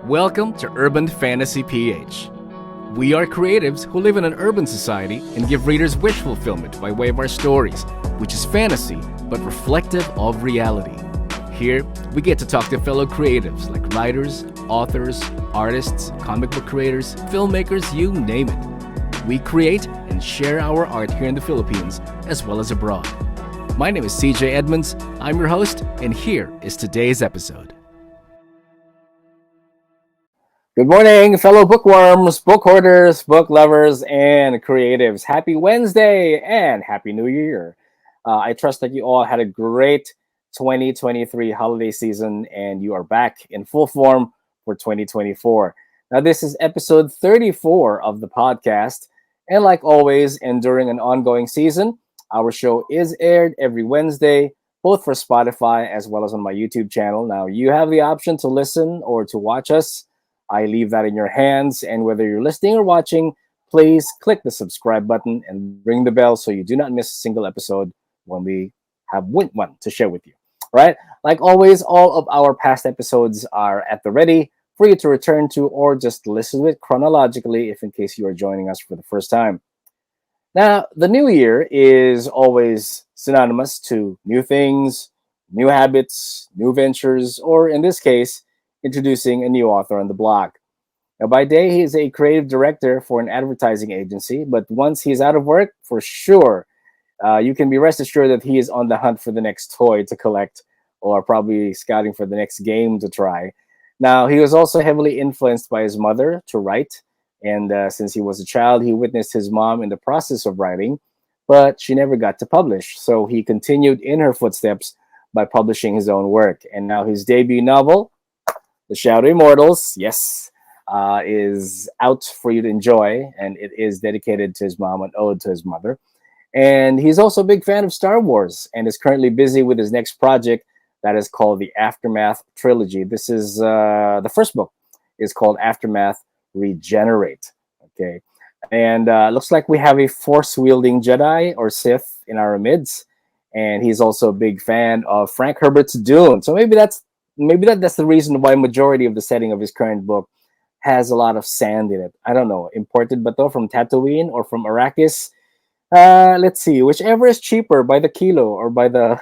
Welcome to Urban Fantasy PH. We are creatives who live in an urban society and give readers wish fulfillment by way of our stories, which is fantasy but reflective of reality. Here, we get to talk to fellow creatives like writers, authors, artists, comic book creators, filmmakers, you name it. We create and share our art here in the Philippines as well as abroad. My name is CJ Edmunds, I'm your host, and here is today's episode. Good morning, fellow bookworms, book hoarders, book lovers, and creatives. Happy Wednesday and Happy New Year. I trust that you all had a great 2023 holiday season and you are back in full form for 2024. Now, this is episode 34 of the podcast. And like always, and during an ongoing season, our show is aired every Wednesday, both for Spotify as well as on my YouTube channel. Now, you have the option to listen or to watch us. I leave that in your hands, and whether you're listening or watching, please click the subscribe button and ring the bell so you do not miss a single episode when we have one to share with you. Right? Like always, all of our past episodes are at the ready for you to return to or just listen to it chronologically if in case you are joining us for the first time. Now, the new year is always synonymous to new things, new habits, new ventures, or in this case, introducing a new author on the block. Now, by day, he is a creative director for an advertising agency, but once he's out of work, for sure, you can be rest assured that he is on the hunt for the next toy to collect or probably scouting for the next game to try. Now, he was also heavily influenced by his mother to write, and since he was a child, he witnessed his mom in the process of writing, but she never got to publish, so he continued in her footsteps by publishing his own work. And now his debut novel, The Shadow Immortals, yes, is out for you to enjoy, and it is dedicated to his mom, an ode to his mother. And he's also a big fan of Star Wars and is currently busy with his next project that is called the Aftermath Trilogy. This is the first book is called Aftermath Regenerate. Okay, and looks like we have a force-wielding Jedi or Sith in our midst, and he's also a big fan of Frank Herbert's Dune. So maybe that's the reason why majority of the setting of his current book has a lot of sand in it. I don't know, imported bato from Tatooine or from Arrakis. Let's see, whichever is cheaper by the kilo or by the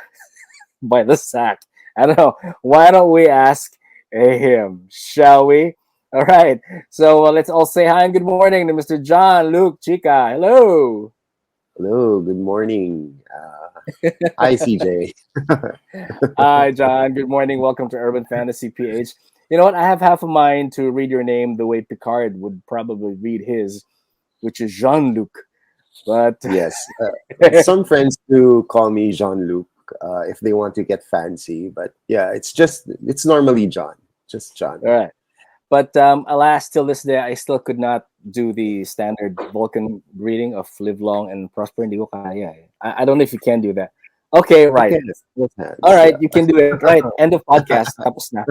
by the sack. I don't know. Why don't we ask him, shall we? All right. So let's all say hi and good morning to Mr. John Luke Chica. Hello. Hello, good morning. Hi, CJ. Hi, John. Good morning. Welcome to Urban Fantasy PH. You know what? I have half a mind to read your name the way Picard would probably read his, which is Jean-Luc. But Yes, some friends do call me Jean-Luc if they want to get fancy. But yeah, it's normally John, just John. all right. But alas, till this day, I still could not do the standard Vulcan greeting of live long and prosper. Hindi ko kaya eh. I don't know if you can do that. Okay, right. Okay, both hands, All right, yeah. you can do it. Right, end of podcast. Tapos na.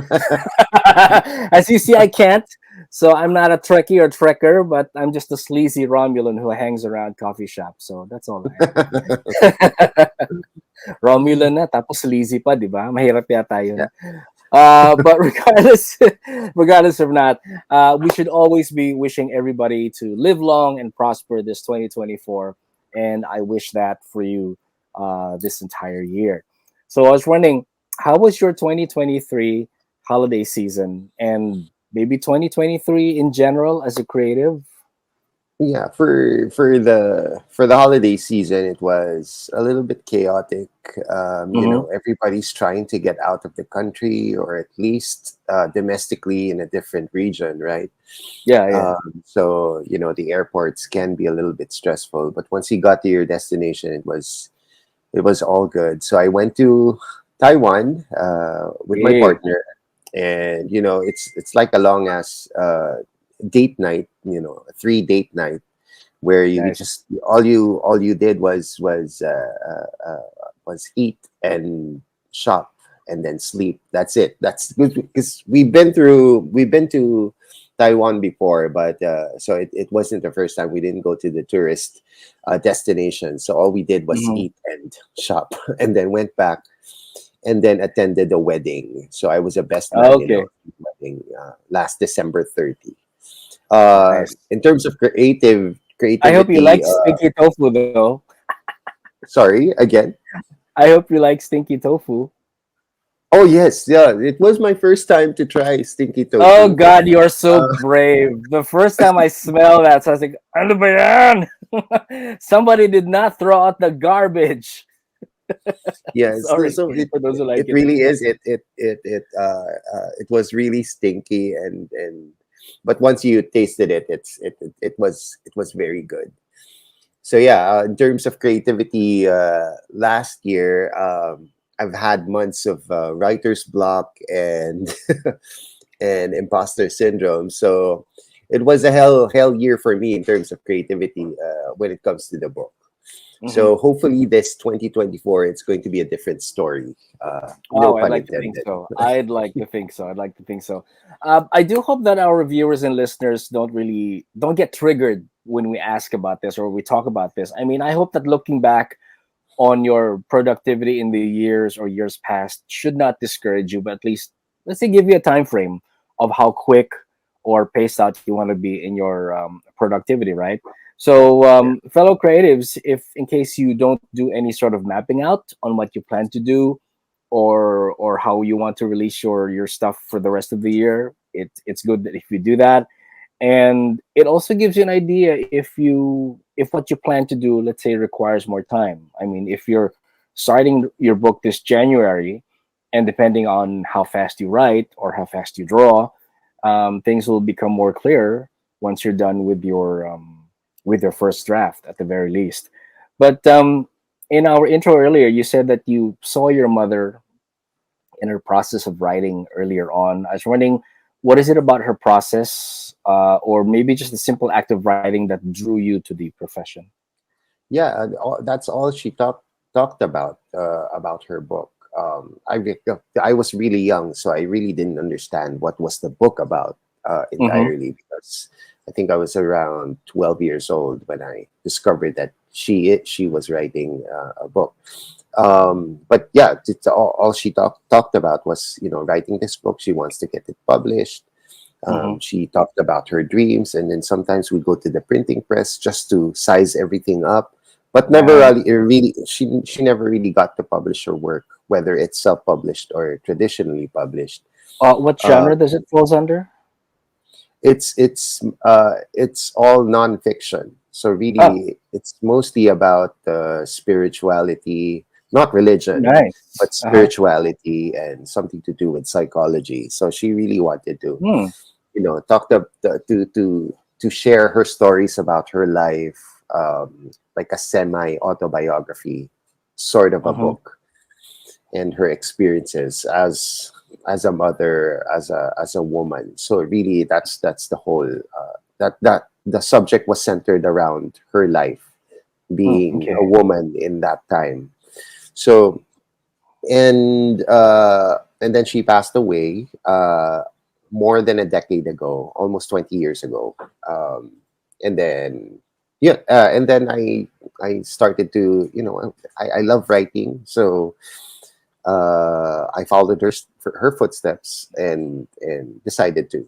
As you see, I can't. So I'm not a Trekkie or Trekker, but I'm just a sleazy Romulan who hangs around coffee shops. So that's all I am. Romulan na, tapos sleazy pa, di ba? Mahirap yata yun. But regardless of that, we should always be wishing everybody to live long and prosper this 2024. And I wish that for you this entire year. So I was wondering, how was your 2023 holiday season and maybe 2023 in general as a creative? Yeah, for the holiday season, it was a little bit chaotic. Everybody's trying to get out of the country or at least domestically in a different region, right? Yeah. So the airports can be a little bit stressful, but once you got to your destination, it was all good. So I went to Taiwan with my partner, and it's like a long ass date night, a 3-date night where you Nice. just all you did was eat and shop and then sleep. That's it. That's good because we've been to Taiwan before, but so it wasn't the first time. We didn't go to the tourist destination, so all we did was Mhm. eat and shop and then went back. and then attended a wedding. So I was a best man in a Okay, wedding last December 30. nice. In terms of I hope you creativity, like stinky tofu though. sorry again. I hope you like stinky tofu. Oh yes, yeah. It was my first time to try stinky Oh tofu. God, you are so Uh, brave. The first time I smelled that, so I was like, "Ano ba yan?" Somebody did not throw out the garbage. yes, Sorry so for those who like it it. really is. It was really stinky, but once you tasted it, it was very good. So yeah, in terms of creativity, last year I've had months of writer's block and and imposter syndrome. So it was a hell year for me in terms of creativity when it comes to the book. Hmm. So hopefully this 2024 it's going to be a different story. No Oh, I'd pun like to think intended. so. I'd like to think so. I'd like to think so. I do hope that our viewers and listeners don't get triggered when we ask about this or we talk about this. I mean, I hope that looking back on your productivity in the years or years past should not discourage you, but at least let's say give you a time frame of how quick or paced out you want to be in your productivity, right? So, Yeah. fellow creatives, if in case you don't do any sort of mapping out on what you plan to do or how you want to release your stuff for the rest of the year, it's good that if you do that, and it also gives you an idea if what you plan to do, let's say, requires more time. I mean, if you're starting your book this January, and depending on how fast you write or how fast you draw, things will become more clear once you're done with your first draft at the very least. But in our intro earlier, you said that you saw your mother in her process of writing earlier on. I was wondering, what is it about her process, or maybe just the simple act of writing that drew you to the profession? Yeah, that's all she talked about her book. I was really young, so I really didn't understand what was the book about Mm-hmm. entirely because I think I was around 12 years old when I discovered that she was writing a book. But yeah, all she talked about was writing this book. She wants to get it published. Mm-hmm. She talked about her dreams, and then sometimes we go to the printing press just to size everything up. But never Right. really, she never really got to publish her work, whether it's self-published or traditionally published. What Uh, genre does it falls under? it's all nonfiction. So Oh, really, it's mostly about spirituality, not religion, nice. but Uh-huh. spirituality and something to do with psychology. So she really wanted to Hmm. talk to share her stories about her life, like a semi autobiography sort of a Mm-hmm. book, and her experiences as a mother, as a woman. So really, that's the whole that the subject was centered around her life, being Okay. a woman in that time. So and then she passed away more than a decade ago, almost 20 years ago. And then yeah, and then I started to I love writing, so I followed her footsteps and decided to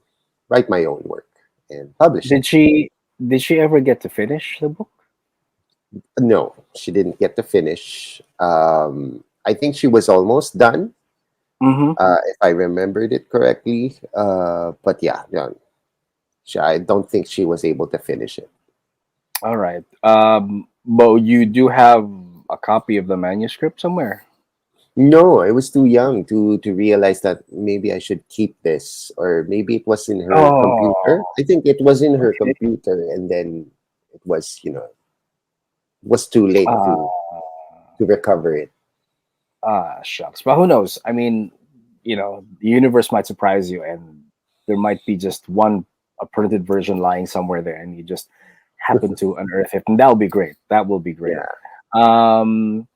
write my own work and publish it. Did she did she ever get to finish the book? No, she didn't get to finish. I think she was almost done, Mm-hmm. if I remembered it correctly. But yeah, yeah, I don't think she was able to finish it. All right. But you do have a copy of the manuscript somewhere. No, I was too young to realize that maybe I should keep this, or maybe it was in her computer. Oh, I think it was in her okay. computer, and then it was was too late Ah, to recover it. shucks. But who knows? I mean, the universe might surprise you, and there might be just one a printed version lying somewhere there, and you just happen to unearth it, and that will be great. That will be great. Yeah. Um,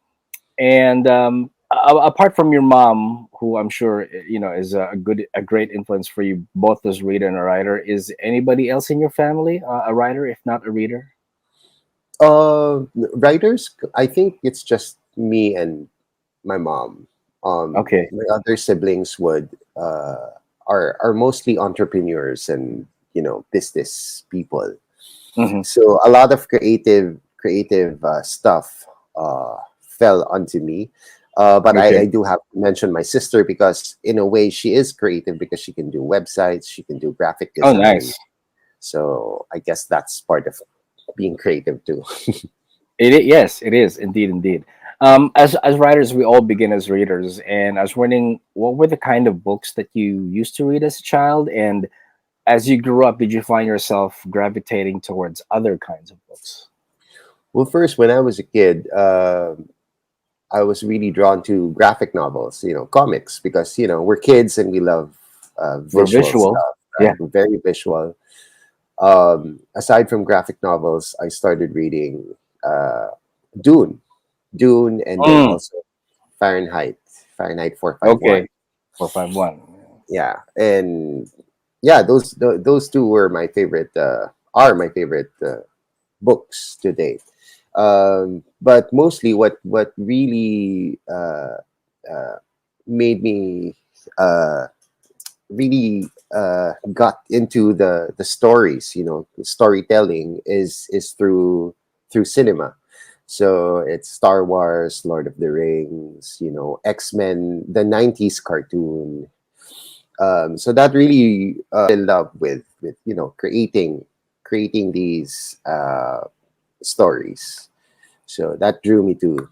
and apart from your mom, who I'm sure is a great influence for you, both as reader and a writer, is anybody else in your family a writer, if not a reader? Uh, Writers, I think it's just me and my mom. Okay. My other siblings would are mostly entrepreneurs and business people. Hmm. So a lot of creative stuff fell onto me. But I Okay. do have to mention my sister because in a way she is creative because she can do websites, she can do graphic Oh, design. nice. So I guess that's part of being creative too. Yes, it is indeed, indeed. As writers, we all begin as readers, and I was wondering, what were the kind of books that you used to read as a child, and as you grew up, did you find yourself gravitating towards other kinds of books? Well, first when I was a kid, I was really drawn to graphic novels, comics, because we're kids and we love We're visual visual. stuff, Yeah. right? We're very visual. Aside from graphic novels, I started reading uh, Dune, Dune, and then Mm, also Fahrenheit, Fahrenheit 451. okay. 451. Yeah, and yeah, those two were my favorite. Are my favorite books to date. But mostly, what really uh, made me uh, really got into the stories, storytelling is through cinema. So it's Star Wars, Lord of the Rings, X-Men, the 90s cartoon. So that really in love with creating these stories. So that drew me to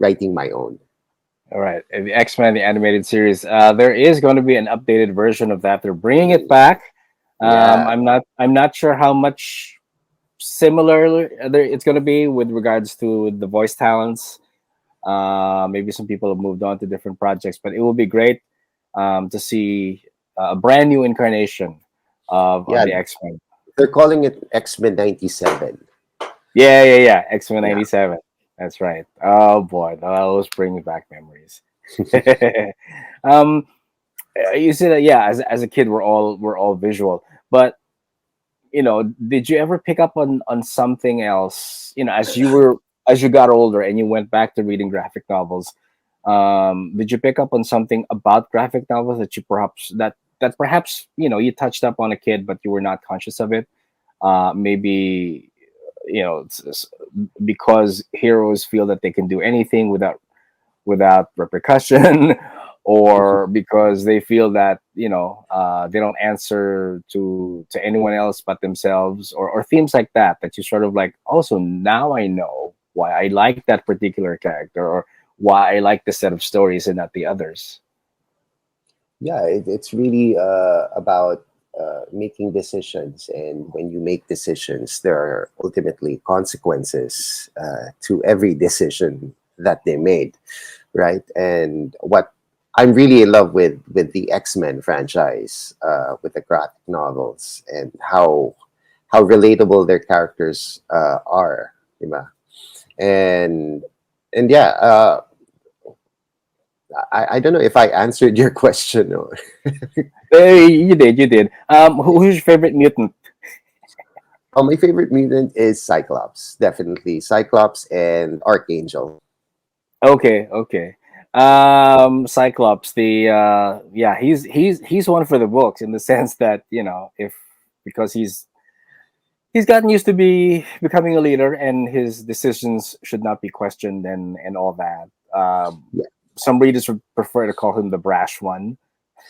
writing my own. All right. The X-Men, the animated series. There is going to be an updated version of that. They're bringing it Mm, back. yeah. I'm not sure how much similar it's going to be with regards to the voice talents. Maybe some people have moved on to different projects, but it will be great to see a brand new incarnation of Yeah, the X Men. they're calling it X-Men 97. Yeah, yeah, yeah. X Men Yeah. '97. That's right. Oh boy, those bring back memories. um, you see that? Yeah, as a kid, we're all visual, but did you ever pick up on something else? As you got older and you went back to reading graphic novels, did you pick up on something about graphic novels that perhaps you touched up on a kid but you were not conscious of it? Maybe because heroes feel that they can do anything without repercussion, or because they feel that they don't answer to anyone else but themselves, or themes like that you sort of like, also now I know why I like that particular character, or why I like this set of stories and not the others. Yeah, it's really about making decisions, and when you make decisions, there are ultimately consequences to every decision that they made, right? And what I'm really in love with the X-Men franchise, with the graphic novels, and how relatable their characters are, diba? and and yeah, I don't know if I answered your question or. You did. Who's your favorite mutant? Oh, my favorite mutant is Cyclops, definitely Cyclops and Archangel. Okay, okay. Cyclops, the yeah, he's one for the books, in the sense that, if because he's gotten used to becoming a leader, and his decisions should not be questioned, and all that. Yeah. Some readers would prefer to call him the brash one.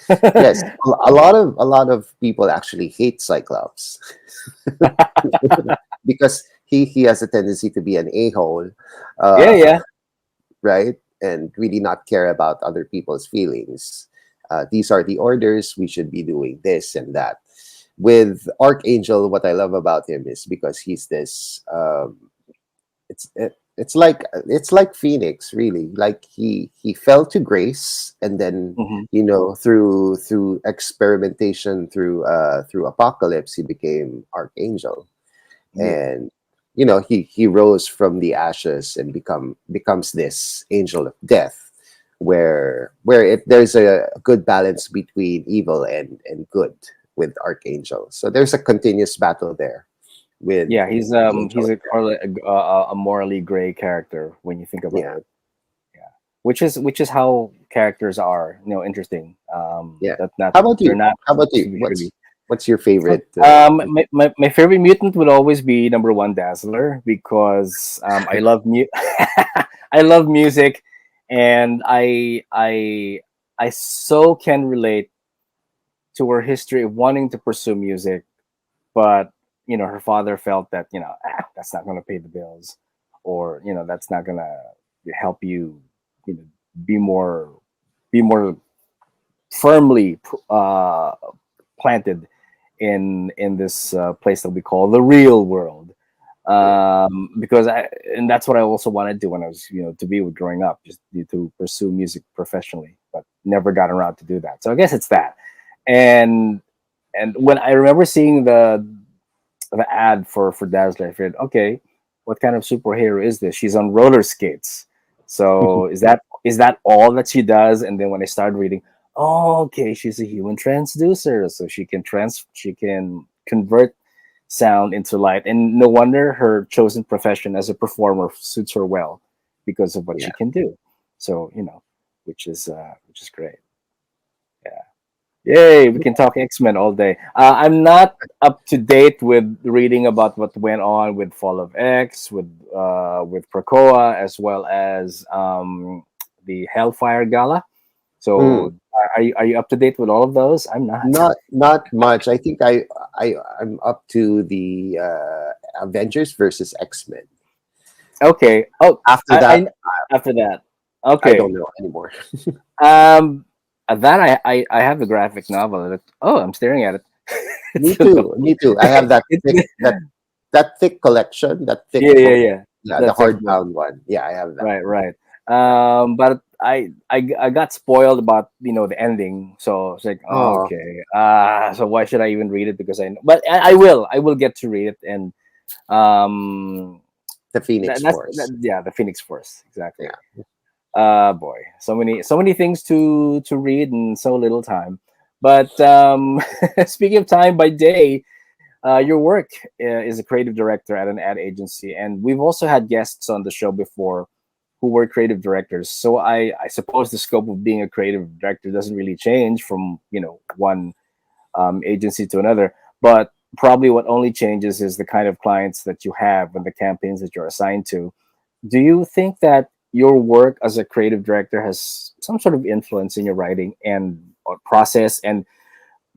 Yes, a lot of people actually hate Cyclops because he has a tendency to be an a-hole, Yeah, uh, yeah. right, and really not care about other people's feelings. These are the orders. We should be doing this and that. With Archangel, what I love about him is because he's this. It's like Phoenix, really. Like he fell to grace, and then Hmm. through experimentation, through apocalypse, he became Archangel, Yeah, and he rose from the ashes and becomes this angel of death, where there's a good balance between evil and good with Archangel. So there's a continuous battle there with yeah. the angel He's of death. a morally gray character when you think about Yeah. it. Yeah. which is how characters are, interesting. Yeah. That not How about they're you? not How about supposed you? to be shitty. What's your favorite? My favorite mutant would always be number one Dazzler because I love I love music, and I so can relate to her history of wanting to pursue music, but her father felt that that's not going to pay the bills, or that's not going to help you, you know be more be more firmly planted in this place that we call the real world. Yeah. Because and that's what I also wanted to do when I was to be with growing up, just to pursue music professionally, but never got around to do that. So I guess it's that. And and when I remember seeing the ad for Dazzler, I figured, okay, what kind of superhero is this? She's on roller skates. So is that all that she does? And then when I started reading, oh, okay, she's a human transducer, so she can convert sound into light. And no wonder her chosen profession as a performer suits her well because of what Yeah. she can do. So which is great. Yeah. Yay, we can talk X-Men all day. I'm not up to date with reading about what went on with Fall of X, with Krakoa, as well as the Hellfire Gala. Mm. So, are you up to date with all of those? I'm not. Not much. I think I'm up to the Avengers versus X-Men. Okay. Oh, After I, that, I after that. I don't Okay. know anymore. Um, that I have the graphic novel. Oh, I'm staring at it. Me It's so too. Me too. I have that it's thick collection, that thick yeah, yeah, book. yeah. Yeah, the That's it. hardbound one. Yeah, I have that Right, one. right. But I got spoiled about the ending, so it's like, oh, Oh, okay. So why should I even read it? Because but I will get to read it, and um, the Phoenix Force. yeah, the Phoenix Force, exactly. Yeah. Boy, so many things to read and so little time. But speaking of time, by day, your work is a creative director at an ad agency, and we've also had guests on the show before who were creative directors. So I suppose the scope of being a creative director doesn't really change from one agency to another, but probably what only changes is the kind of clients that you have and the campaigns that you're assigned to. Do you think that your work as a creative director has some sort of influence in your writing and or process, and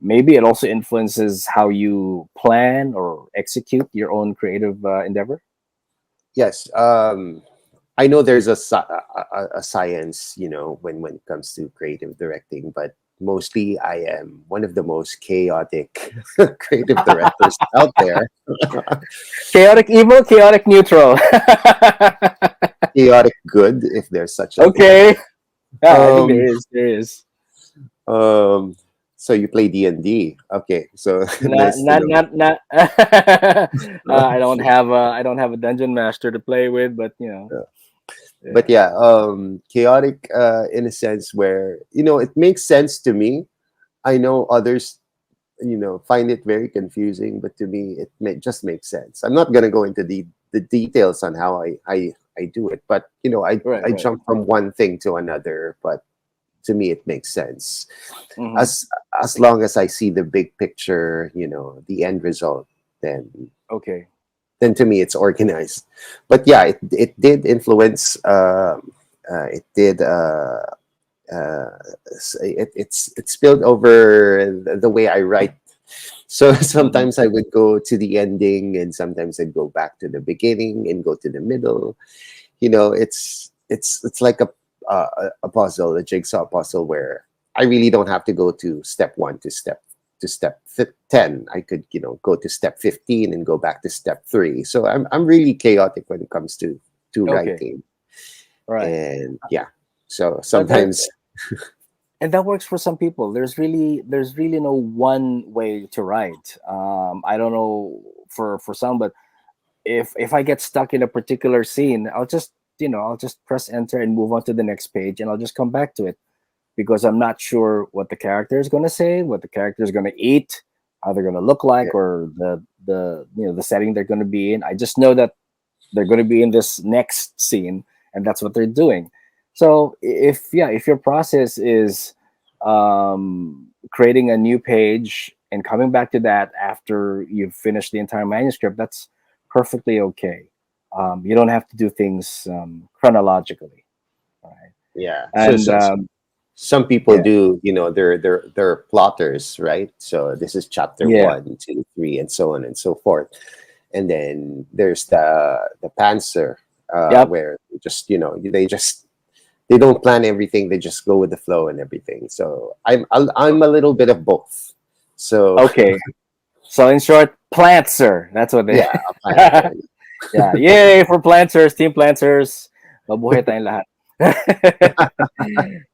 maybe it also influences how you plan or execute your own creative endeavor? Yes. I know there's a science, when it comes to creative directing, but mostly I am one of the most chaotic creative directors out there. Chaotic evil, chaotic neutral. Chaotic good, if there's such a thing. Okay. Yeah, I think there Um, is. There is. um, so you play D&D. Okay, so Not, nice to not, know. not, not. I don't have a dungeon master to play with, but But yeah. yeah, chaotic in a sense where it makes sense to me. I know others find it very confusing, but to me just makes sense. I'm not going to go into the details on how I do it, but Right, I right. jump from one thing to another, but to me it makes sense Hmm. as as long as I see the big picture, the end result, then Okay. to me it's organized. But yeah, it did influence. It did. It spilled over the way I write. So Hmm. sometimes I would go to the ending, and sometimes I'd go back to the beginning and go to the middle. It's like a puzzle, a jigsaw puzzle, where I really don't have to go to step one to step 10. I could go to step 15 and go back to step 3. So I'm really chaotic when it comes to Okay. writing. Right. And yeah, so There sometimes and that works for some people. There's really no one way to write. I don't know for some, but if I get stuck in a particular scene, I'll just press enter and move on to the next page, and I'll just come back to it because I'm not sure what the character is going to say, what the character is going to eat, how they're going to look yeah, like, or the setting they're going to be in. I just know that they're going to be in this next scene, and that's what they're doing. So if your process is creating a new page and coming back to that after you've finished the entire manuscript, that's perfectly okay. You don't have to do things chronologically, right? Yeah. And Some people yeah, do, they're plotters, right? So this is chapter yeah, 1, 2, 3, and so on and so forth. And then there's the pantser, yep, where just, they don't plan everything. They just go with the flow and everything. So I'm a little bit of both. So okay. So in short, plantser. That's what they. yeah, a pantser. Yeah, yay for planters, team planters. Mabuhay tayong lahat.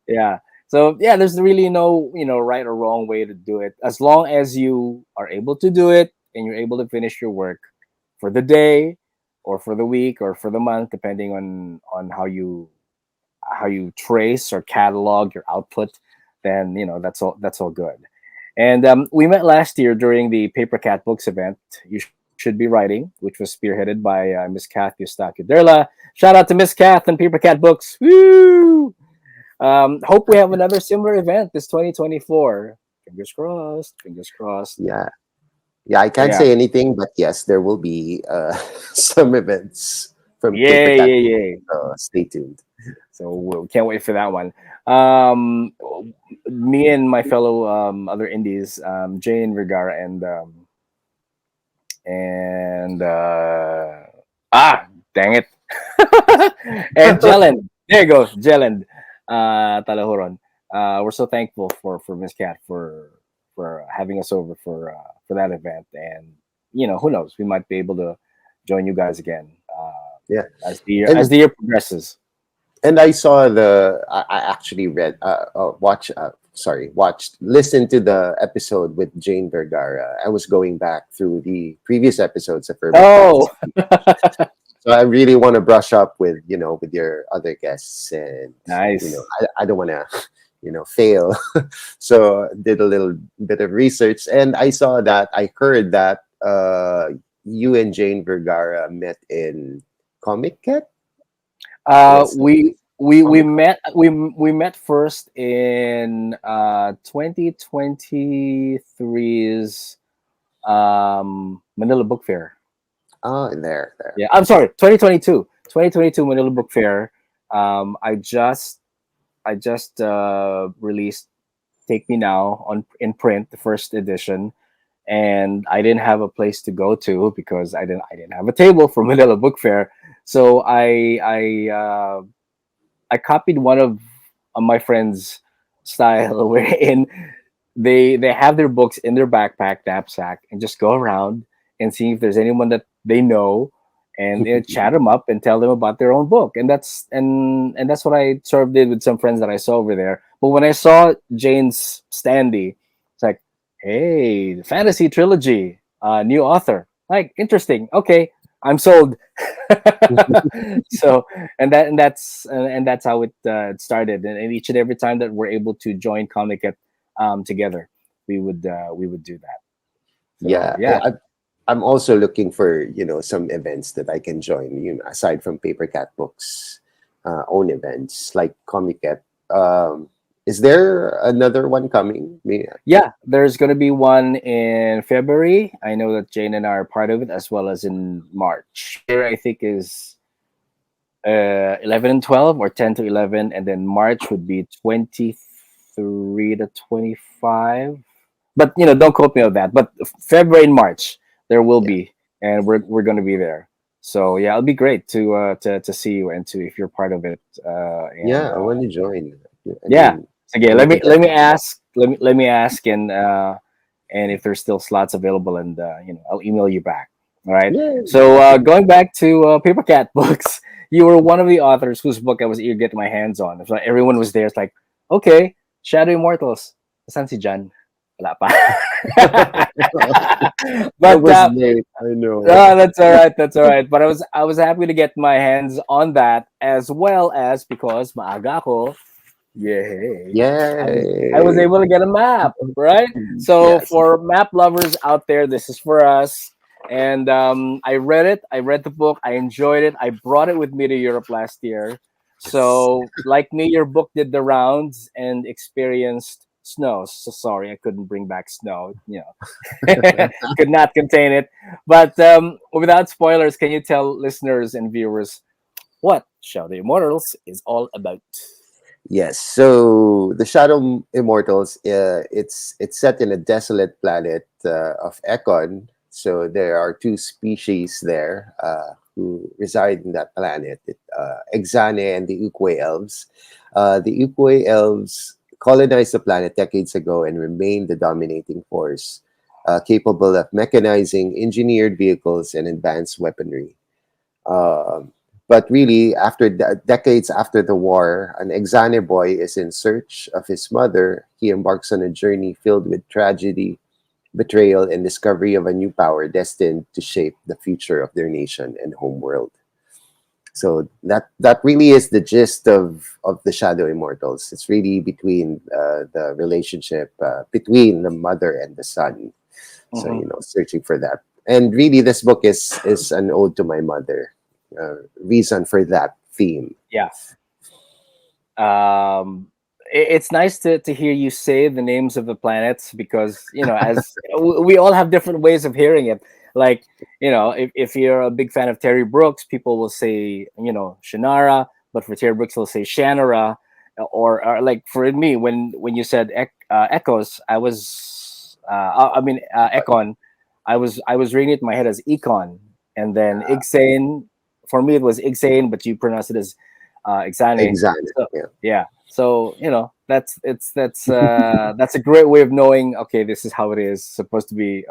Yeah. So yeah, there's really no right or wrong way to do it. As long as you are able to do it and you're able to finish your work for the day, or for the week, or for the month, depending on how you trace or catalog your output, then that's all good. And we met last year during the Paper Cat Books event. You should be writing, which was spearheaded by Miss Kath Eustaquio Derla. Shout out to Miss Kath and Paper Cat Books. Woo! Hope we have another similar event this 2024. Fingers crossed. Fingers crossed. Yeah. Yeah, I can't Yeah. say anything, but yes, there will be some events from Paper Yay! Cat Yay! Book. Yay! Stay tuned. So we can't wait for that one. Um, Me and my fellow other indies, Jane Vergara and dang it, and Jelen. There you go, Jelen. Talahoron. We're so thankful for Miss Cat for having us over for that event, and who knows, we might be able to join you guys again Yeah. as the year And progresses. I saw I actually read watched listened to the episode with Jane Vergara. I was going back through the previous episodes of her Oh, podcast. So I really want to brush up with with your other guests, and nice. I don't want to fail. So did a little bit of research, and I heard that you and Jane Vergara met in Comic Cat. Was it We Comic Con? met first in 2023's Manila Book Fair. Oh, there. Yeah, I'm sorry, 2022 Manila Book Fair. I just released Take Me Now on in print, the first edition, and I didn't have a place to go to because I didn't have a table for Manila Book Fair. So I copied one of my friends' style wherein they have their books in their backpack knapsack and just go around and see if there's anyone that they know, and chat them up and tell them about their own book. And that's what I sort of did with some friends that I saw over there. But when I saw Jane's standee, it's like, hey, the fantasy trilogy, new author, like, interesting. Okay, I'm sold. So and that's how it started. And each and every time that we're able to join Comic At together, we would do that. So Yeah, yeah. I'm also looking for some events that I can join. Aside from Paper Cat Books, own events like Comic Cat. Is there another one coming? Yeah, there's going to be one in February. I know that Jane and I are part of it, as well as in March. Here, I think, is 11 and 12, or 10 to 11, and then March would be 23 to 25. But don't quote me on that. But February and March there will Yeah, be, and we're going to be there. So yeah, it'll be great to see you, and to if you're part of it. And yeah. I want to join. I Yeah. mean, Okay, let me anything let else? me ask let me ask, and if there's still slots available, and I'll email you back. All right. Yeah, So definitely. going back to Paper Cat Books, you were one of the authors whose book I was eager to get my hands on. It's like everyone was there. It's like, okay, Shadow Immortals. Saan si Jan? Wala pa. I But was late. I know. oh, that's all right. That's all right. But I was happy to get my hands on that, as well as because maaga ako. Yay. I was Yay! able to get a map, right? So Yes. for map lovers out there, this is for us. And I read it. I read the book. I enjoyed it. I brought it with me to Europe last year. Yes. So, like me, your book did the rounds and experienced snow. So sorry, I couldn't bring back snow. Could not contain it. But without spoilers, can you tell listeners and viewers what Shadow Immortals is all about? Yes. So the Shadow Immortals, it's set in a desolate planet of Ekon. So there are two species there who reside in that planet: Exane and the Ukwe elves. The Ukwe elves colonized the planet decades ago and remain the dominating force, capable of mechanizing engineered vehicles and advanced weaponry. Um, but really, after decades after the war, an Exane boy is in search of his mother. He embarks on a journey filled with tragedy, betrayal, and discovery of a new power destined to shape the future of their nation and homeworld. So that really is the gist of the Shadow Immortals. It's really between the relationship between the mother and the son. So Hmm. searching for that. And really, this book is an ode to my mother. Reason for that theme. Yeah. It's nice to hear you say the names of the planets because as we all have different ways of hearing it. Like if you're a big fan of Terry Brooks, people will say Shannara, but for Terry Brooks, they'll say Shannara, or like for me when you said Echoes, Econ, I was reading it in my head as Econ, and then Ixane. For me, it was Ixane, but you pronounce it as Ixane. Exactly. So Yeah. yeah, so that's a great way of knowing. Okay, this is how it is supposed to be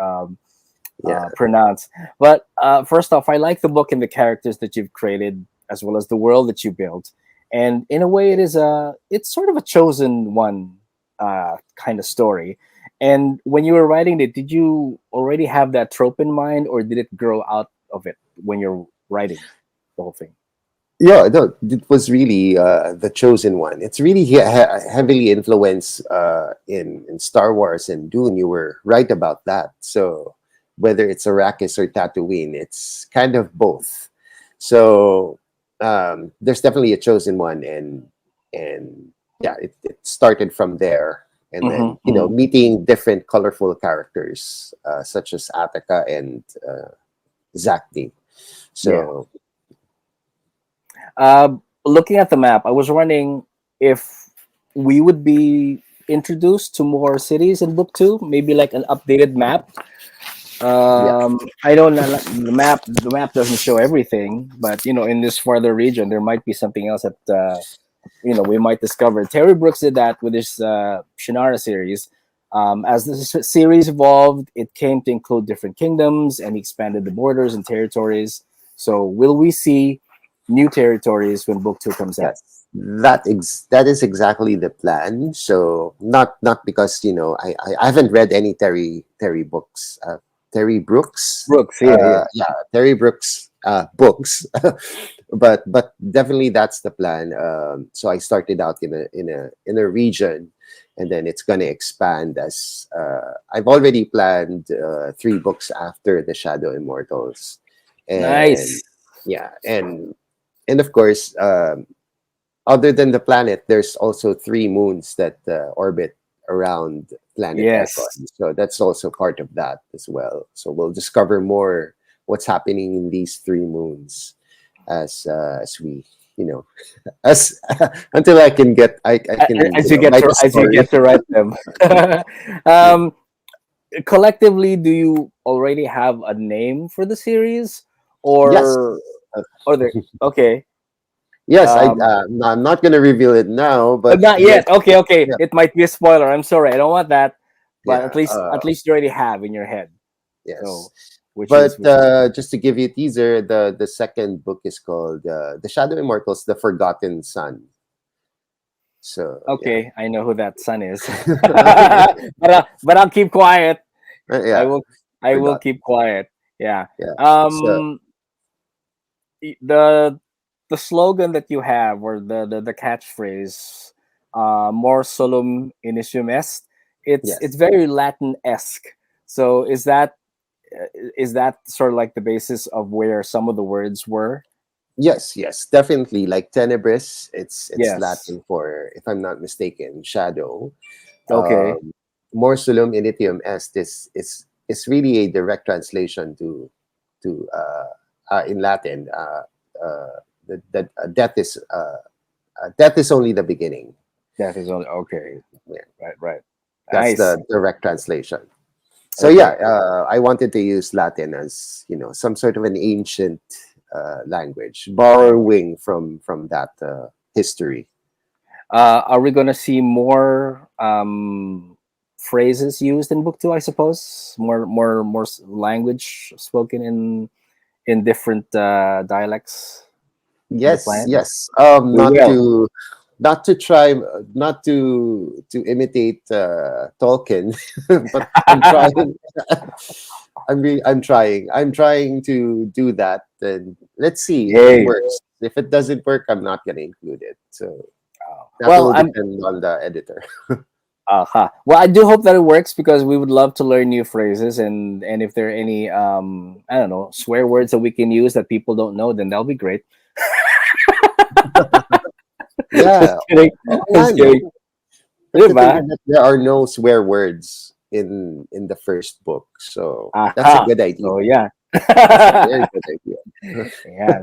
Yeah. pronounced. But first off, I like the book and the characters that you've created, as well as the world that you built. And in a way, it's sort of a chosen one kind of story. And when you were writing it, did you already have that trope in mind, or did it grow out of it when you're writing the whole thing? Yeah, no, it was really the chosen one. It's really heavily influenced in Star Wars and Dune. You were right about that. So whether it's Arrakis or Tatooine, it's kind of both. So there's definitely a chosen one, and yeah, it started from there, and then Hmm. meeting different colorful characters such as Attica and Zakdi. Yeah. So Looking at the map, I was wondering if we would be introduced to more cities in book two, maybe like an updated map. yeah, I don't know the map doesn't show everything, but in this farther region, there might be something else that we might discover. Terry Brooks did that with his Shannara series. As the series evolved, it came to include different kingdoms and he expanded the borders and territories. So, will we see new territories when book two comes out? yes, that is exactly the plan. So not because I haven't read any Terry books, Terry Brooks, Brooks, yeah, yeah. yeah, Terry Brooks books, but definitely that's the plan. So I started out in a region, and then it's gonna expand as I've already planned 3 books after the Shadow Immortals, and Nice. yeah, and of course, other than the planet, there's also 3 moons that orbit around planet Yes. Ekon. So that's also part of that as well. So we'll discover more what's happening in these 3 moons as we, as until I can get I can As you get write to a as you story. get to write them. Yeah. um, Collectively, do you already have a name for the series, Yes. or Uh, or there? Okay. yes. Um, I'm not going to reveal it now, but Not there's yet. Okay, okay. yeah It might be a spoiler. I'm sorry. I don't want that. But at yeah least at least you already have in your head. yes. So, which is But which is just to give you a teaser, the second book is called The Shadow Immortals: The Forgotten Son. So yeah, okay. I know who that son is, but I'll keep quiet. I yeah, will I will forgot. keep quiet. Yeah. Yeah. So Um. The slogan that you have, or the catchphrase, more solum initium est, it's yes, very Latin-esque. So is that sort of like the basis of where some of the words were? Yes, yes, definitely. Like tenebris, it's Yes. Latin for, if I'm not mistaken, shadow. Okay. Um, Morsulum initium est is really a direct translation to in Latin. Death is only the beginning. Death is only okay. Yeah, Right. Right. that's Nice. the direct translation. So yeah, Okay. I wanted to use Latin as some sort of an ancient language, borrowing from that history. Are we gonna see more phrases used in book two? I suppose language spoken in different dialects of the Yes, planet. yes. We will. Not to try, not to imitate Tolkien, but I'm trying. I'm trying to do that, and let's see if it Yay. works. If it doesn't work, I'm not going to include it. So that Well, will I'm depend on the editor. Well, I do hope that it works because we would love to learn new phrases, and if there are any I don't know, swear words that we can use that people don't know, then that'll be great. Yeah. Just kidding. Oh, yeah, Just kidding. no. Come to think Diba? of it, there are no swear words in the first book, so that's a Aha. good idea. So yeah. That's a very good idea. Yan.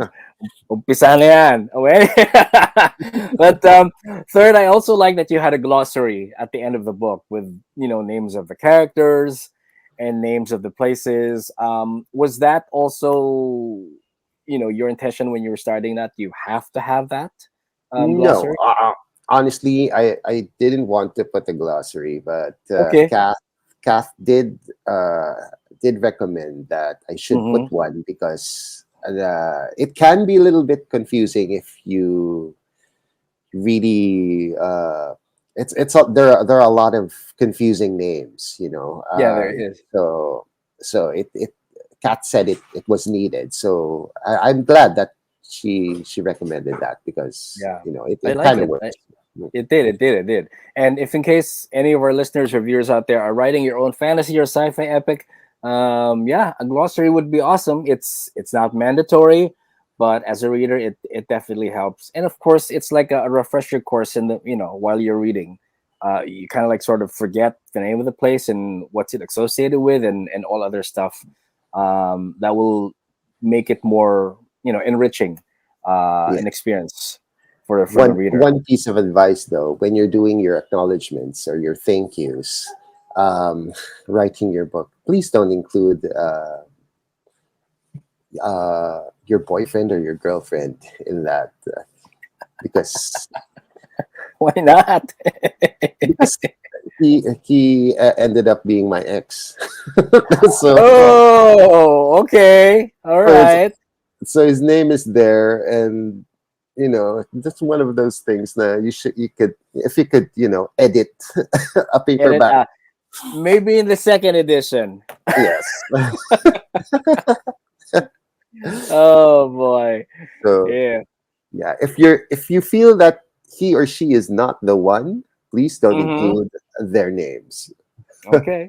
Umpisa na yan. Okay. But third, I also like that you had a glossary at the end of the book with names of the characters and names of the places. Was that also your intention when you were starting that? You have to have that No, glossary. honestly, I didn't want to put a glossary, but Okay. Kath uh, did recommend that I should put Mm-hmm. one because it can be a little bit confusing if you really there are a lot of confusing names. Yeah, there is. So it Kat said it was needed, so I'm glad that she recommended that because Yeah, I it like kind of it. works. It did, it did, it did. And if in case any of our listeners or viewers out there are writing your own fantasy or sci-fi epic, yeah, a glossary would be awesome. It's not mandatory, but as a reader, it definitely helps. And of course, it's like a refresher course in the while you're reading. You kind of like sort of forget the name of the place and what's it associated with, and all other stuff. That will make it more enriching, Yeah. an experience for the reader. One piece of advice though, when you're doing your acknowledgments or your thank yous, um, writing your book, please don't include your boyfriend or your girlfriend in that because Why not? because he ended up being my ex. so Oh, okay. All so it's right. so his name is there, and that's one of those things that you could, if you could, edit a Get it? paperback. Maybe in the second edition. Yes. Oh boy. So Yeah. yeah, if you feel that he or she is not the one, please don't Mm-hmm. include their names. Okay.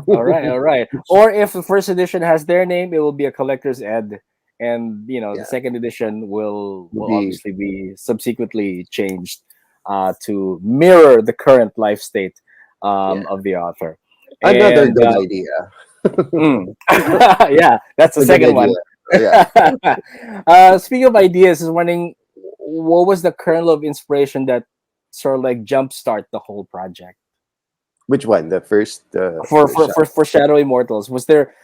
All right. All right. Or if the first edition has their name, it will be a collector's ed, and the Yeah, second edition will would will be obviously be subsequently changed to mirror the current life state yeah, of the author. another And good idea. yeah, that's the A good second one. idea. Yeah. Speaking of ideas, is wondering what was the kernel of inspiration that sort of like jumpstart the whole project Which one? The first for the for shot. for, for Shadow Immortals? Was there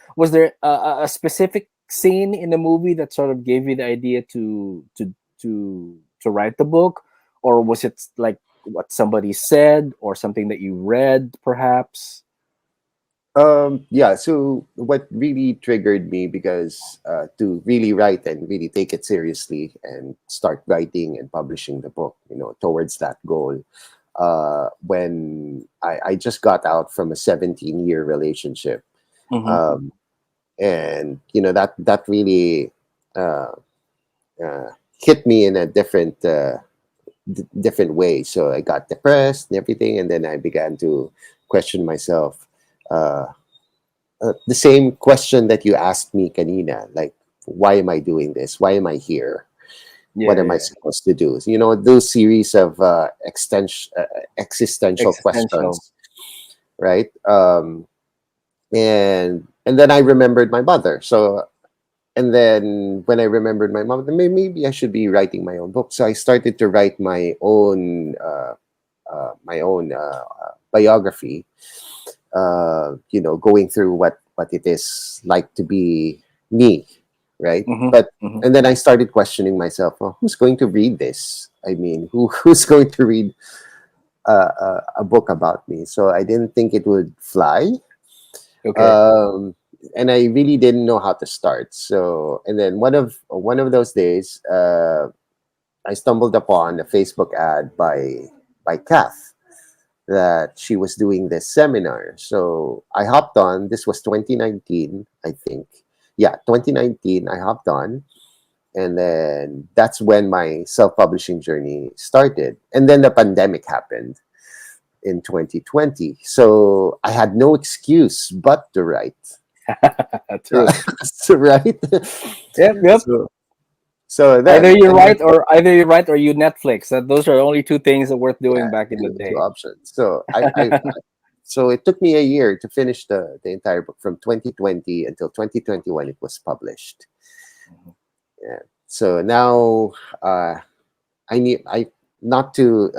a specific scene in the movie that sort of gave you the idea to write the book, or was it like what somebody said or something that you read, perhaps? Yeah, so what really triggered me because to really write and really take it seriously and start writing and publishing the book, towards that goal, when I just got out from a 17-year relationship. Mm-hmm. Um, and that really uh, uh, hit me in a different way. So I got depressed and everything, and then I began to question myself. Uh, the same question that you asked me, Kanina, like, why am I doing this? Why am I here? What Yeah, am I yeah. supposed to do? You know, those series of existential Existential. questions, right? And then I remembered my mother. So and then when I remembered my mom, then maybe I should be writing my own book. So I started to write my own biography. You know, going through what it is like to be me, right? Mm-hmm. But Mm-hmm. and then I started questioning myself. Well, who's going to read this? I mean, who's going to read a book about me? So I didn't think it would fly, Okay. um, and I really didn't know how to start. So and then one of those days, I stumbled upon a Facebook ad by Kath that she was doing this seminar. So I hopped on. This was 2019, I think. Yeah, 2019. I hopped on, and then that's when my self-publishing journey started. And then the pandemic happened in 2020. So I had no excuse but to write. True. So, right? Yep. Yep. so so Either then you and then write or you Netflix. Those are the only two things that worth yeah, doing back in the two day. options. So it took me a year to finish the entire book from 2020 until 2021 it was published. Mhm. Yeah. So now uh, I not to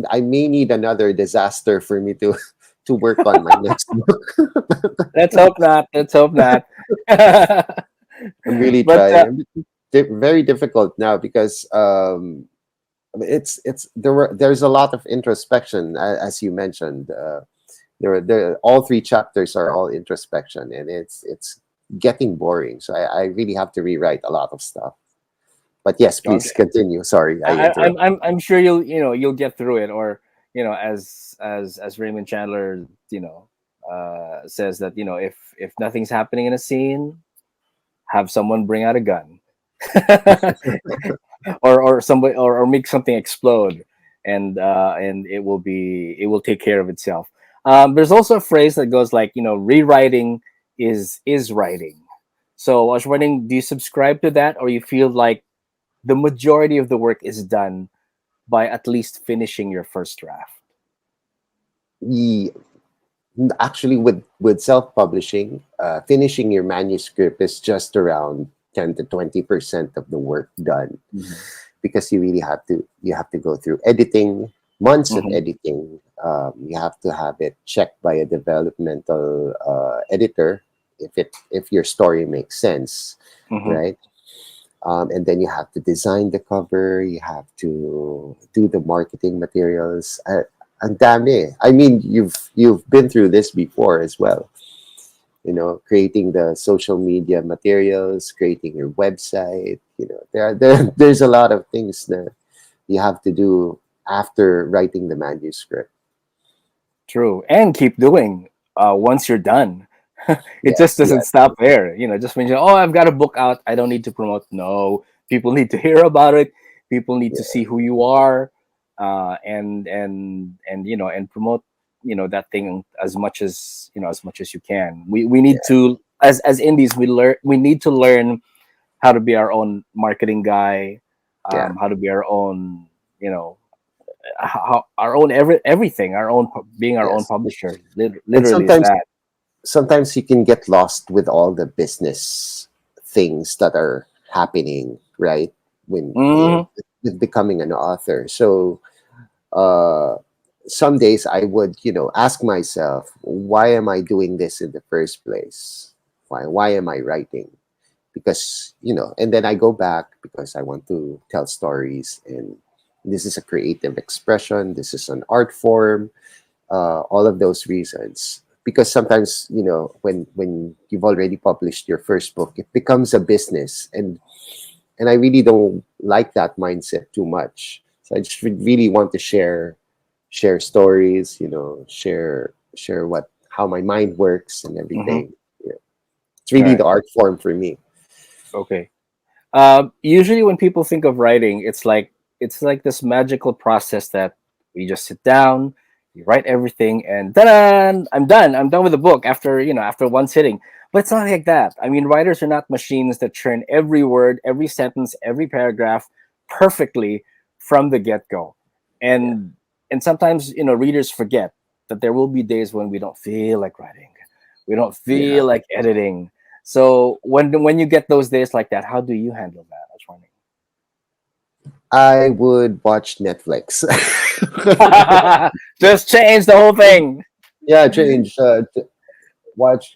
I may need another disaster for me to to work on my next book. Let's hope not. Let's hope not. But I'm really trying. Very difficult now because there's a lot of introspection as you mentioned. All three chapters are all introspection, and it's getting boring. So I really have to rewrite a lot of stuff. But yes, please okay, continue. Sorry, I interrupted. I'm sure you'll get through it, or as Raymond Chandler says that if nothing's happening in a scene, have someone bring out a gun, or somebody or make something explode, and it will take care of itself. There's also a phrase that goes like rewriting is writing. So I was wondering, do you subscribe to that, or you feel like the majority of the work is done by at least finishing your first draft? Ye- Actually, with self-publishing, finishing your manuscript is just around 10 to 20% of the work done, Mm-hmm. because you have to go through editing, months of Mm-hmm. editing. You have to have it checked by a developmental editor if your story makes sense, Mm-hmm. right? And then you have to design the cover. You have to do the marketing materials. Ang dami. I mean, you've been through this before as well. You know, creating the social media materials, creating your website. You know, there's a lot of things that you have to do after writing the manuscript. True, and keep doing once you're done. It just Yes, doesn't yes, stop there. Just when oh, I've got a book out, I don't need to promote. No, people need to hear about it. People need to yeah, see who you are, and and promote that thing as much as you can. We need yeah, to, as indies, we need to learn how to be our own marketing guy, yeah, how to be our own you know how, our own everything, being our own yes. publisher. And Literally is that. sometimes you can get lost with all the business things that are happening, right? When Hmm. with becoming an author. So uh, some days I would, ask myself, why am I doing this in the first place? Why am I writing? Because, and then I go back because I want to tell stories, and this is a creative expression. This is an art form, all of those reasons. Because sometimes, when you've already published your first book, it becomes a business, and I really don't like that mindset too much. So I just really want to share stories, share what how my mind works and Hmm. everything. Yeah. It's really the Right. art form for me. Okay. Usually when people think of writing, it's like this magical process that we just sit down, you write everything, and ta-da! I'm done with the book after one sitting. But it's not like that. I mean, writers are not machines that churn every word, every sentence, every paragraph perfectly from the get-go. Yeah. And sometimes, readers forget that there will be days when we don't feel like writing, we don't Yeah. feel like editing. So when you get those days like that, how do you handle that? I was I would watch Netflix. wondering. Just change the whole thing. Yeah, change. Go watch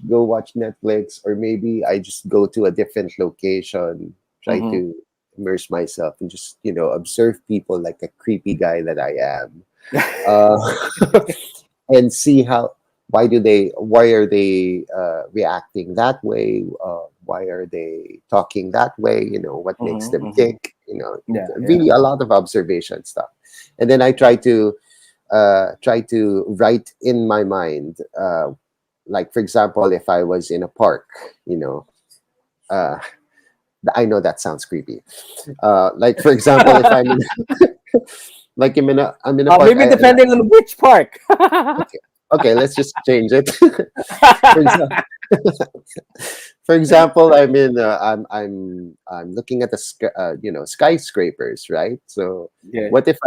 Netflix, or maybe I just go to a different location, try Hmm. to immerse myself and just observe people like a creepy guy that I am, and see how why are they reacting that way, why are they talking that way, what makes Hmm. them Hmm. tick, Yeah, yeah. really a lot of observation stuff. And then I try to write in my mind, like for example, if I was in a park, you know uh, I know that sounds creepy. Like for example, if I'm in, like I'm in a park, Maybe depending on which park. okay, okay, let's just change it. For example, for example, I'm looking at the skyscrapers, right? So Yeah. what if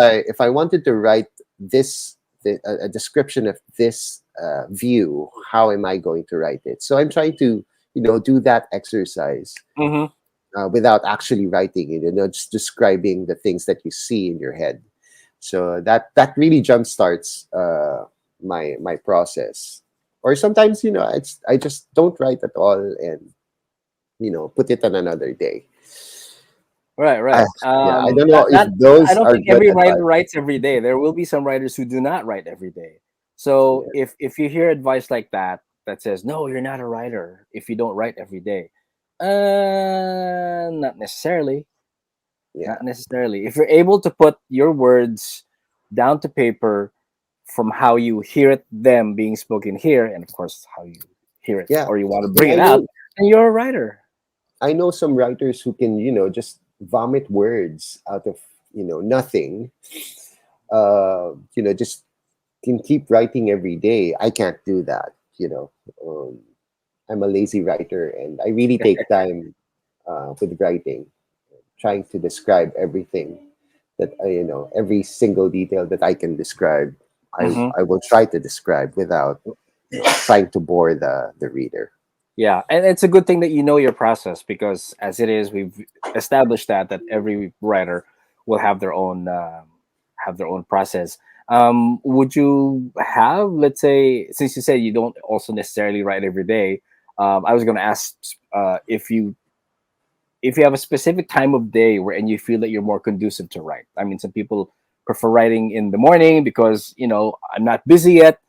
I wanted to write this a description of this view? How am I going to write it? So I'm trying to do that exercise Hmm. without actually writing it, just describing the things that you see in your head. So that really jumpstarts my process. Or sometimes, I just don't write at all, and put it on another day. Right, I, right. yeah, I don't know That if that I those don't are think good every writer advice. writes every day. There will be some writers who do not write every day. So Yeah, if you hear advice like that says no, you're not a writer if you don't write every day. Not necessarily. yeah, Not necessarily. If you're able to put your words down to paper from how you hear them being spoken here, and of course how you hear it, yeah. or you want to And bring it out, then you're a writer. I know some writers who can just vomit words out of nothing. Just can keep writing every day. I can't do that. Um, I'm a lazy writer, and I really take time with writing, trying to describe everything that every single detail that I can describe. Hmm. I will try to describe without trying to bore the reader. Yeah, and it's a good thing that you know your process, because as it is, we've established that every writer will have their own process. Would you have, let's say, since you said you don't also necessarily write every day, I was going to ask if you have a specific time of day where and you feel that you're more conducive to write. I mean, some people prefer writing in the morning because I'm not busy yet.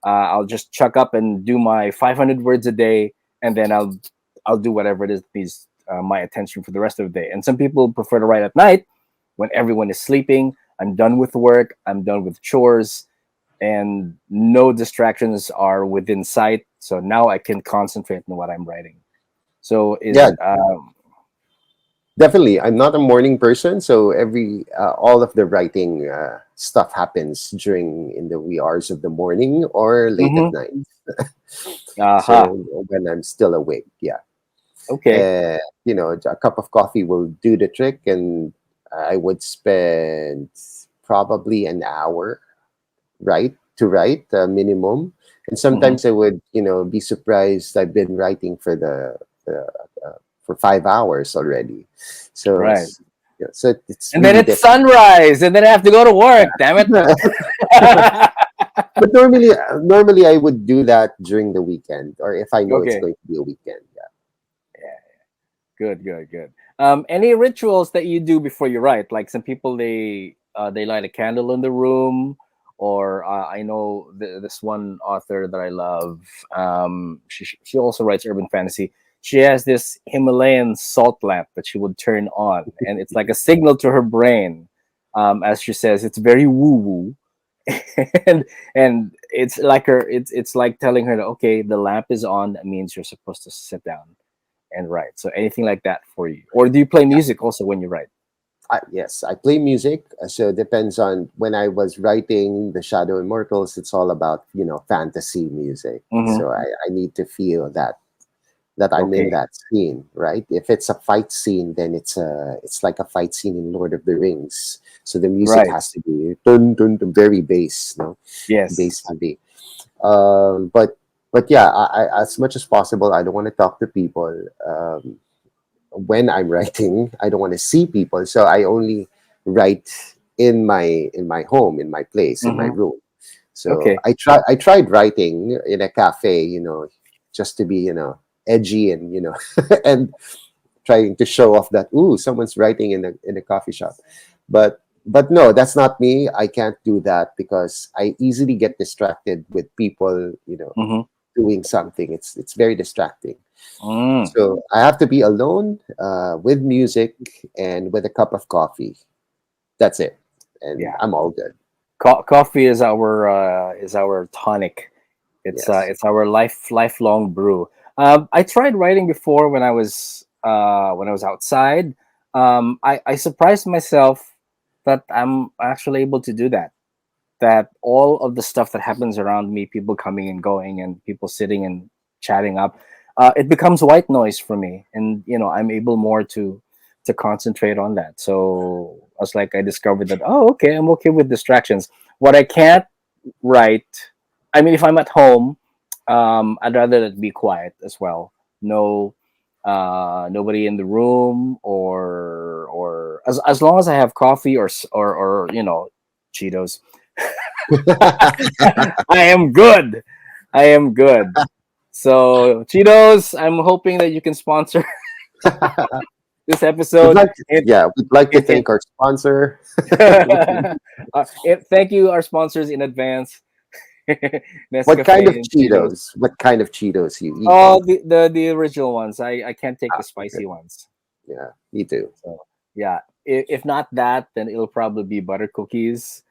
I'll just chuck up and do my 500 words a day, and then I'll do whatever it is that needs my attention for the rest of the day. And some people prefer to write at night when everyone is sleeping. I'm done with work. I'm done with chores, and no distractions are within sight. So now I can concentrate on what I'm writing. So is Yeah, definitely. I'm not a morning person, so every all of the writing stuff happens during in the wee hours of the morning or late at mhm. night. Aha. So when I'm still awake, yeah. Okay. A cup of coffee will do the trick, and I would spend probably an hour to write minimum. And Hmm. sometimes I would be surprised I've been writing the for 5 hours already. So Right. it's And then really it's different. sunrise, and then I have to go to work. Damn it. But normally I would do that during the weekend, or if I know it's Okay. going to be a weekend. Yeah. Yeah. Good. Good. Good. Any rituals that you do before you write? Like some people, they light a candle in the room, or I know this one author that I love. She also writes urban fantasy. She has this Himalayan salt lamp that she would turn on, and it's like a signal to her brain. As she says, it's very woo woo, and it's like telling her that, okay, the lamp is on. That means you're supposed to sit down and write. So anything like that for you, or do you play music also when you write? Yes, I play music. So it depends on when I was writing the Shadow Immortals. It's all about fantasy music. Hmm. So I need to feel that I'm in Okay. that scene, right? If it's a fight scene, then it's like a fight scene in Lord of the Rings. So the music Right. has to be dun, dun, dun, very bass, no, Yes. bass heavy. But yeah, as much as possible, I don't want to talk to people. When I'm writing, I don't want to see people, so I only write in my home, in my place, in my Mm-hmm. room. So Okay. I tried writing in a cafe, just to be, edgy and and trying to show off that, ooh, someone's writing in a coffee shop. But no, that's not me. I can't do that because I easily get distracted with people, Mm-hmm. doing something. It's very distracting. Mm. So I have to be alone, with music and with a cup of coffee. That's it, and Yeah. I'm all good. Coffee is our tonic. Yes. It's our lifelong brew. I tried writing before when I was outside. I surprised myself that I'm actually able to do that. That all of the stuff that happens around me, people coming and going, and people sitting and chatting up, it becomes white noise for me, and I'm able more to concentrate on that. So I was like, I discovered that, oh, okay, I'm okay with distractions. What I can't write, I mean, if I'm at home, I'd rather it be quiet as well. No, nobody in the room, or as long as I have coffee or Cheetos. I am good. I am good. So Cheetos, I'm hoping that you can sponsor this We'd episode. like to, yeah, we'd like to It thank our sponsor. thank you, our sponsors in advance. What kind Nescafe of and Cheetos. Cheetos? What kind of Cheetos you eat? Oh, the original ones. I can't take the Okay. spicy ones. Yeah, me too. So yeah, if not that, then it'll probably be butter cookies.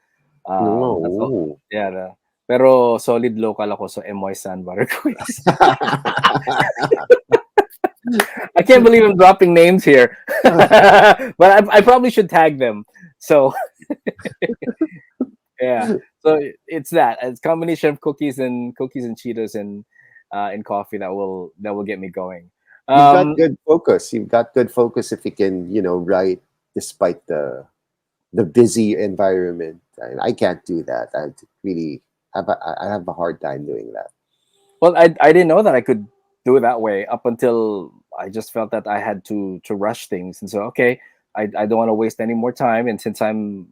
That's all. No. Yeah. Pero solid local ako, so Emoy San butter cookies. I can't believe I'm dropping names here, but I probably should tag them. So yeah, so it's that. It's a combination of cookies and Cheetos and coffee that will get me going. You've got Um, good focus. You've got good focus if you can, write despite the busy environment. I can't do that. Really I have a hard time doing that. well, I didn't know that I could do it that way up until I just felt that I had to rush things, and so okay, I don't want to waste any more time, and since I'm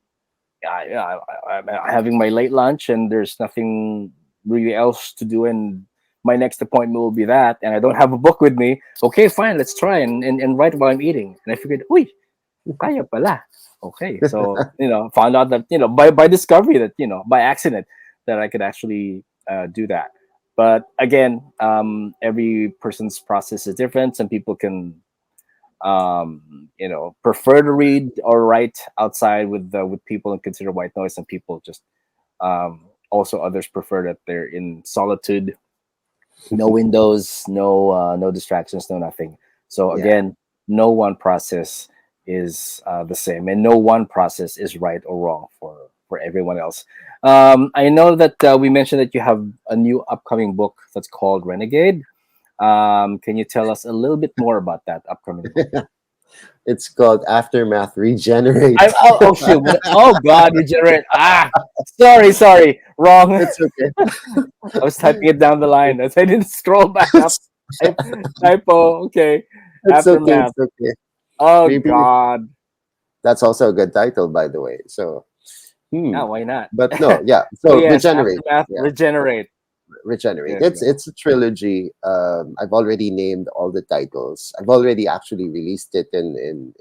having my late lunch and there's nothing really else to do, and my next appointment will be that, and I don't have a book with me. Okay, fine, let's try and write while I'm eating. And I figured, uy, kaya pala. Okay, so found out that by discovery, that by accident, that I could actually do that. But again, every person's process is different. Some people can prefer to read or write outside with people and consider white noise, and people just also others prefer that they're in solitude, no windows, no distractions, no nothing. So Yeah. again, no one process is the same, and no one process is right or wrong for everyone else. I know that we mentioned that you have a new upcoming book that's called Renegade. Can you tell us a little bit more about that upcoming book? It's called Aftermath Regenerate. Oh shoot! Oh God, regenerate. Sorry, wrong. It's okay. I was typing it down the line. I didn't scroll back up. it's, Type, typo. Okay. it's okay. Aftermath. It's okay. Oh Maybe God. that's also a good title, by the way. So, Yeah, why not? but no, yeah. So So yes, regenerate. Aftermath, Yeah, regenerate. regenerate. There you It's go. it's a trilogy. I've already named all the titles. I've already actually released it in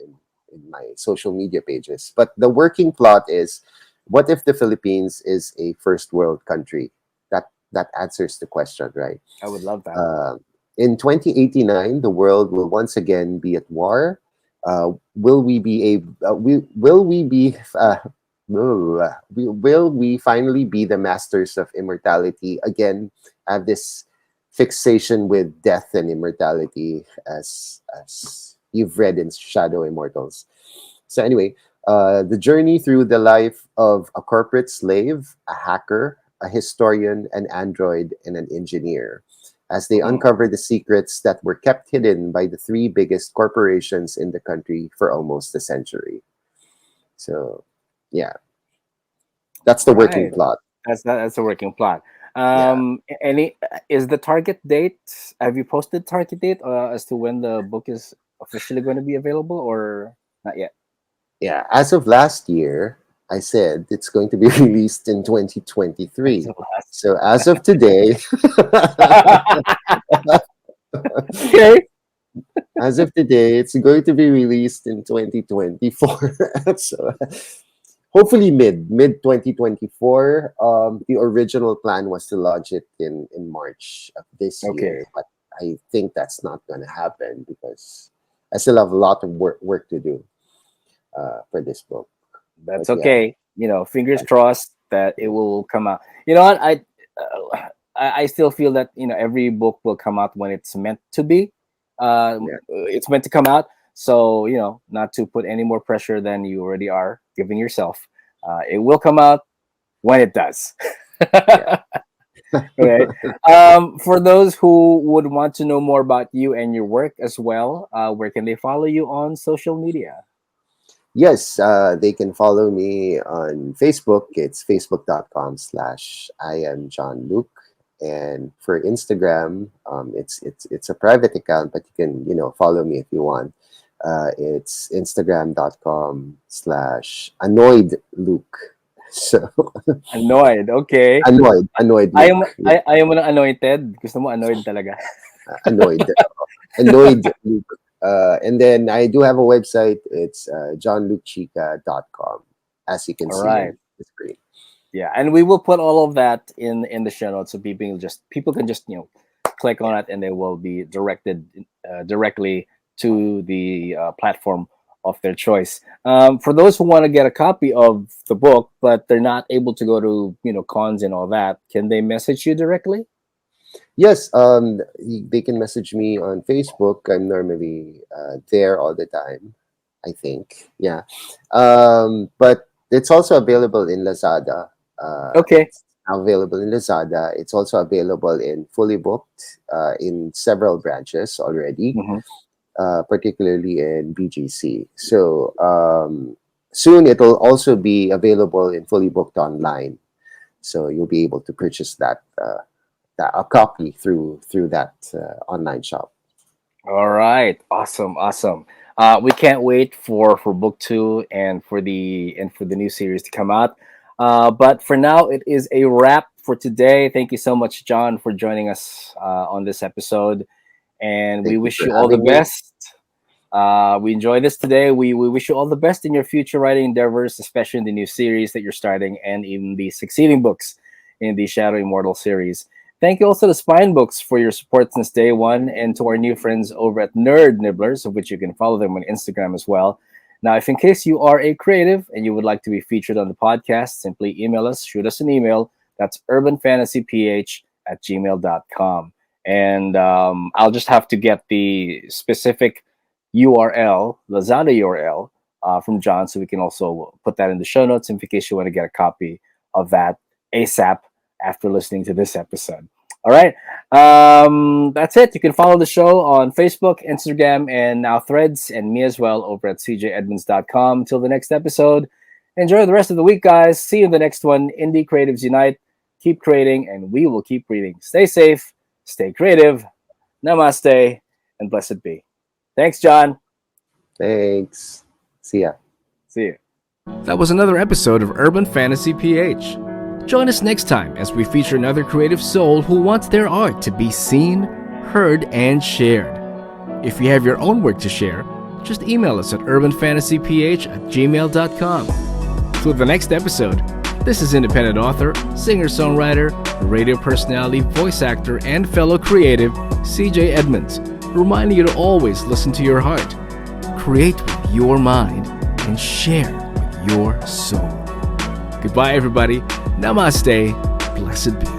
my social media pages. But the working plot is, what if the Philippines is a first world country? That answers the question, right? I would love that. Uh, in 2089, the world will once again be at war. Will we be a will we be will we finally be the masters of immortality again? Have this fixation with death and immortality, as you've read in Shadow Immortals. So anyway, the journey through the life of a corporate slave, a hacker, a historian, an android, and an engineer. as they Hmm. uncover the secrets that were kept hidden by the three biggest corporations in the country for almost a century. So, yeah, that's the working Right. plot. That's a working plot. Yeah. Any is the target date? Have you posted target date as to when the book is officially going to be available, or not yet? Yeah, as of last year, I said it's going to be released in That's 2023. the last. So as of today, Okay. as of today, it's going to be released in 2024. So hopefully mid 2024. The original plan was to launch it in March of this Okay. year, but I think that's not going to happen because I still have a lot of work to do for this book. But That's yeah, okay. Fingers crossed that it will come out. You know what? I still feel that every book will come out when it's meant to be. yeah, It's meant to come out. So not to put any more pressure than you already are giving yourself. It will come out when it does. yeah. Okay. For those who would want to know more about you and your work as well, where can they follow you on social media? Yes, they can follow me on Facebook. It's facebook.com/I am John Luke. And for Instagram, it's a private account, but you can follow me if you want. It's instagram.com/annoyed Luke. So Annoyed. Okay. annoyed I am Luke. Yeah, I am anointed. Gusto mo annoyed talaga. annoyed. Annoyed Luke. And then I do have a website. It's johnlukechica.com, as you can All see right. on the screen. Yeah, and we will put all of that in the show notes so people can just click on Yeah. it and they will be directed directly to the platform of their choice. For those who want to get a copy of the book but they're not able to go to cons and all that, can they message you directly? Yes, they can message me on Facebook. I'm normally there all the time, I think. Yeah. But it's also available in Lazada. Okay. It's now available in Lazada. It's also available in Fully Booked in several branches already, Hmm. particularly in BGC. So soon it'll also be available in Fully Booked online. So you'll be able to purchase that a copy through that online shop. All right, awesome. We can't wait for book two and for the new series to come out. But for now, it is a wrap for today. Thank you so much, John, for joining us on this episode, and we Thank you wish for you all the having me. best. We enjoyed this today. We wish you all the best in your future writing endeavors, especially in the new series that you're starting and in the succeeding books in the Shadow Immortal series. Thank you also to Spine Books for your support since day one, and to our new friends over at Nerd Nibblers, of which you can follow them on Instagram as well. Now, if in case you are a creative and you would like to be featured on the podcast, simply email us, shoot us an email. That's urbanfantasyph@gmail.com. And I'll just have to get the specific URL, Lazada URL, from John, so we can also put that in the show notes in case you want to get a copy of that ASAP after listening to this episode. All right. That's it. You can follow the show on Facebook, Instagram, and now Threads, and me as well over at cjedmunds.com. Till the next episode, enjoy the rest of the week, guys. See you in the next one. Indie Creatives Unite. Keep creating, and we will keep reading. Stay safe, stay creative. Namaste, and blessed be. Thanks, John. Thanks. See ya. See you. That was another episode of Urban Fantasy PH. Join us next time as we feature another creative soul who wants their art to be seen, heard, and shared. If you have your own work to share, just email us at urbanfantasyph@gmail.com. Till the next episode, this is independent author, singer-songwriter, radio personality, voice actor, and fellow creative, CJ Edmunds, reminding you to always listen to your heart, create with your mind, and share with your soul. Goodbye, everybody. Namaste. Blessed be.